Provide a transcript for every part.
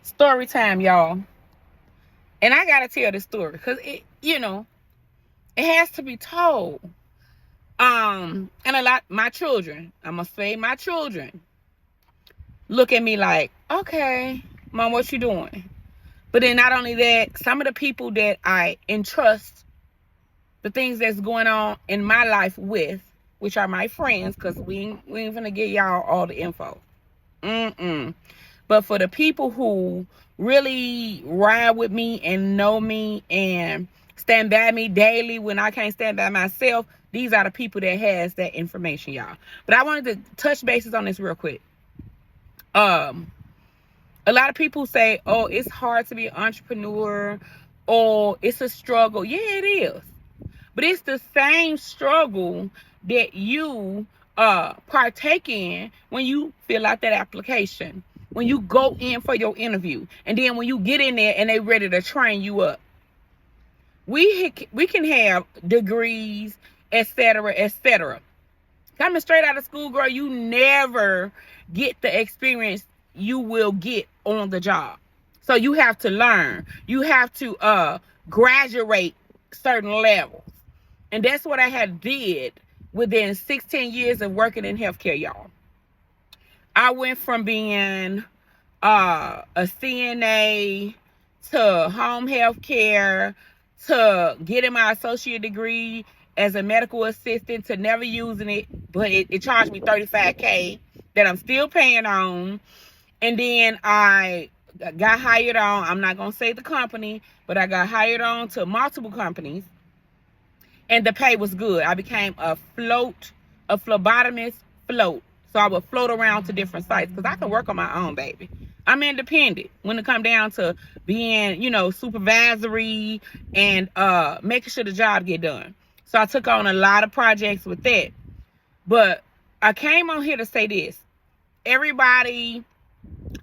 Story time, y'all. And I gotta tell this story because it has to be told. And a lot my children, I'm gonna say my children, look at me like, okay, mom, what you doing? But then not only that, some of the people that I entrust the things that's going on in my life with, which are my friends, because we ain't gonna get y'all all the info. But for the people who really ride with me and know me and stand by me daily when I can't stand by myself, these are the people that has that information, y'all. But I wanted to touch bases on this real quick. A lot of people say, oh, it's hard to be an entrepreneur, or it's a struggle. Yeah, it is. But it's the same struggle that you partake in when you fill out that application, when you go in for your interview, and then when you get in there and they ready to train you up. We can have degrees, etc., etc. Coming straight out of school, girl, you never get the experience you will get on the job. So you have to learn. You have to graduate certain levels. And that's what I had did within 16 years of working in healthcare, y'all. I went from being a CNA to home health care to getting my associate degree as a medical assistant to never using it, but it charged me $35K that I'm still paying on. And then I got hired on, I'm not going to say the company, but I got hired on to multiple companies, and the pay was good. I became a phlebotomist float. So I would float around to different sites because I can work on my own, baby. I'm independent when it come down to being, supervisory and making sure the job get done. So I took on a lot of projects with that. But I came on here to say this. Everybody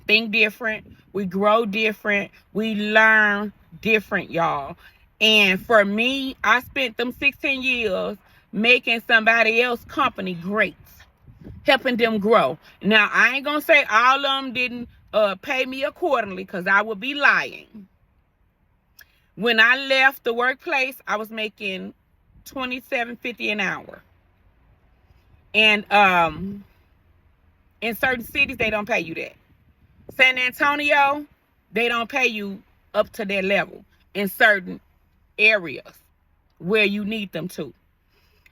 think different. We grow different. We learn different, y'all. And for me, I spent them 16 years making somebody else's company great, helping them grow. Now, I ain't going to say all of them didn't pay me accordingly because I would be lying. When I left the workplace, I was making $27.50 an hour. And in certain cities, they don't pay you that. San Antonio, they don't pay you up to that level in certain areas where you need them to.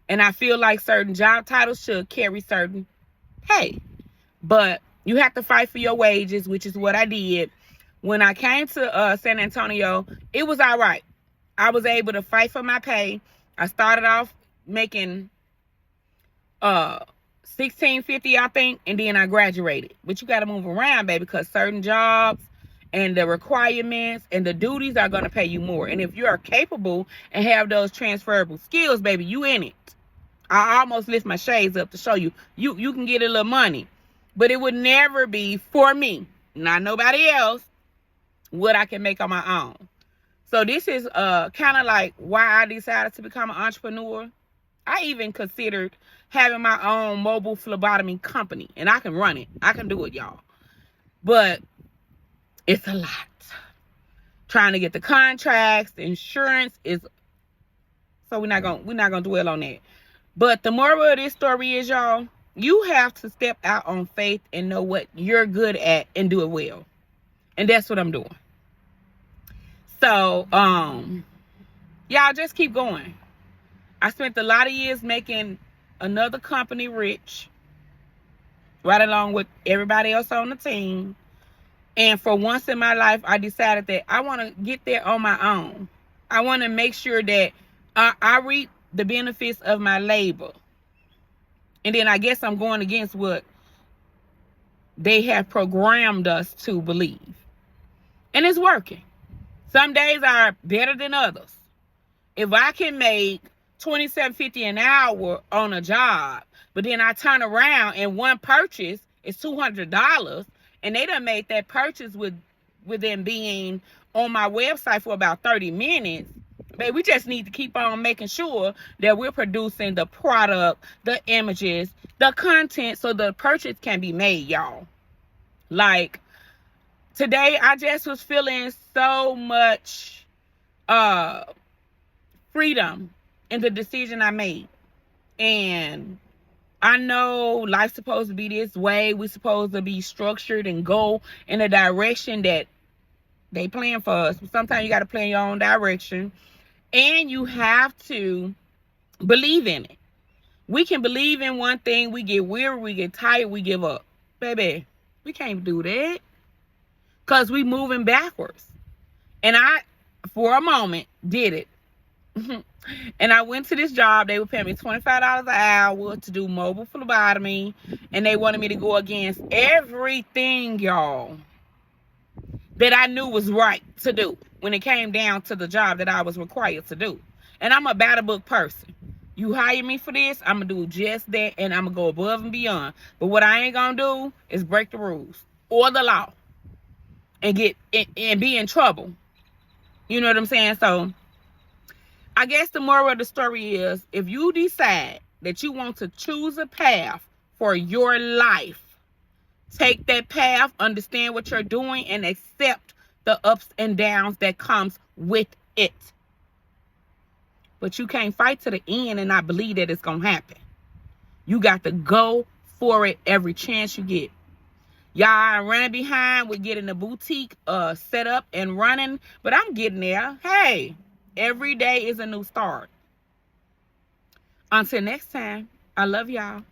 And I feel like certain job titles should carry certain pay. But you have to fight for your wages, which is what I did. When I came to San Antonio, it was all right. I was able to fight for my pay. I started off making $16.50, I think, and then I graduated. But you got to move around, baby, because certain jobs and the requirements and the duties are going to pay you more. And if you are capable and have those transferable skills, baby, you in it. I almost lift my shades up to show you can get a little money. But it would never be for me, not nobody else, what I can make on my own. So this is kind of like why I decided to become an entrepreneur. I even considered having my own mobile phlebotomy company, and I can run it. I can do it, y'all. But it's a lot. Trying to get the contracts, the insurance is, so we're not gonna dwell on that. But the moral of this story is, y'all, you have to step out on faith and know what you're good at and do it well. And that's what I'm doing. So, y'all just keep going. I spent a lot of years making another company rich, right along with everybody else on the team. And for once in my life, I decided that I want to get there on my own. I want to make sure that I reap the benefits of my labor. And then I guess I'm going against what they have programmed us to believe. And it's working. Some days are better than others. If I can make $27.50 an hour on a job, but then I turn around and one purchase is $200, and they done made that purchase with them being on my website for about 30 minutes, babe, we just need to keep on making sure that we're producing the product, the images, the content, so the purchase can be made, y'all. Like, today I just was feeling so much freedom in the decision I made. And I know life's supposed to be this way. We're supposed to be structured and go in a direction that they plan for us. But sometimes you got to plan your own direction. And you have to believe in it. We can believe in one thing. We get weary. We get tired. We give up. Baby, we can't do that. Because we moving backwards. And I, for a moment, did it. And I went to this job. They were paying me $25 an hour to do mobile phlebotomy. And they wanted me to go against everything, y'all, that I knew was right to do when it came down to the job that I was required to do. And I'm a battle book person. You hire me for this, I'm going to do just that, and I'm going to go above and beyond. But what I ain't going to do is break the rules or the law and be in trouble. You know what I'm saying? So I guess the moral of the story is, if you decide that you want to choose a path for your life, take that path, understand what you're doing, and accept the ups and downs that comes with it. But you can't fight to the end and not believe that it's going to happen. You got to go for it every chance you get. Y'all, I'm running behind with getting the boutique set up and running, but I'm getting there. Hey, every day is a new start. Until next time, I love y'all.